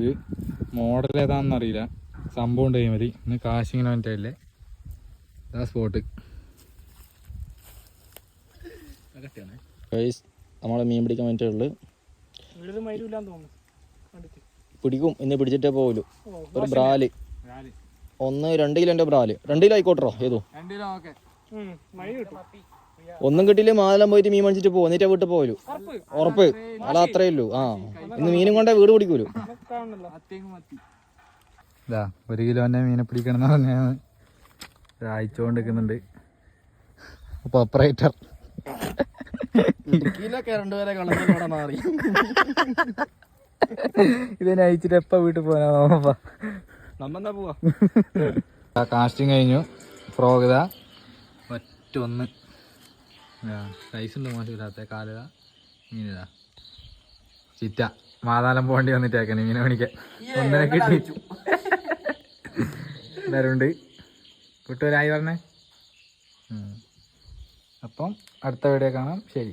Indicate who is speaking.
Speaker 1: Vlog. Model ഏതാണെന്ന് അറിയില്ല, സംഭവം ഉണ്ട് മതി. ഇന്ന് കാശിങ്ങനെ വന്നിട്ടല്ലേ ഇതാ സ്പോട്ട്.
Speaker 2: നമ്മളെ മീൻ പിടിക്കാൻ വേണ്ടിയിട്ടുള്ളു. പിടിക്കും, ഇന്ന് പിടിച്ചിട്ടേ പോകലു. ഒരു ബ്രാല് 1-2 കിലോന്റെ ബ്രാല്. 2 കിലോ ആയിക്കോട്ടോ. ഏതോ ഒന്നും കിട്ടിയില്ലേ മാതെല്ലാം പോയിട്ട് മീൻ മേടിച്ചിട്ട് പോകും, എന്നിട്ട് വീട്ടിൽ പോകലു. ഉറപ്പ് അല്ല, അത്രേ ഉള്ളൂ. ഇന്ന് മീനും കൊണ്ടേ വീട് പിടിക്കൂലു.
Speaker 1: ഇതാ 1 കിലോന്റെ മീനെ പിടിക്കണം എന്ന് പറഞ്ഞാൽ അയച്ചുകൊണ്ടിരിക്കുന്നുണ്ട് ഓപ്പറേറ്റർ. ഇതിനെ അയച്ചിട്ട് എപ്പ വീട്ടിൽ പോകാനാ?
Speaker 2: നമ്മെന്താ പോവാ?
Speaker 1: കാസ്റ്റിംഗ് കഴിഞ്ഞു. ഫ്രോഗ് ഇതാ ഒറ്റ സൈസ് ഉണ്ട്, മോശമില്ലാത്ത കാലിത മീനിതാ. ചിറ്റ മാതാലം പോകേണ്ടി വന്നിട്ടേക്കണേ മീനെ മേടിക്കാൻ. ഒന്നിനെ കിട്ടി. എല്ലാവരും ഉണ്ട്. കുട്ടൂരായി പറഞ്ഞേ. അപ്പം അടുത്ത വീഡിയോ കാണാം. ശരി.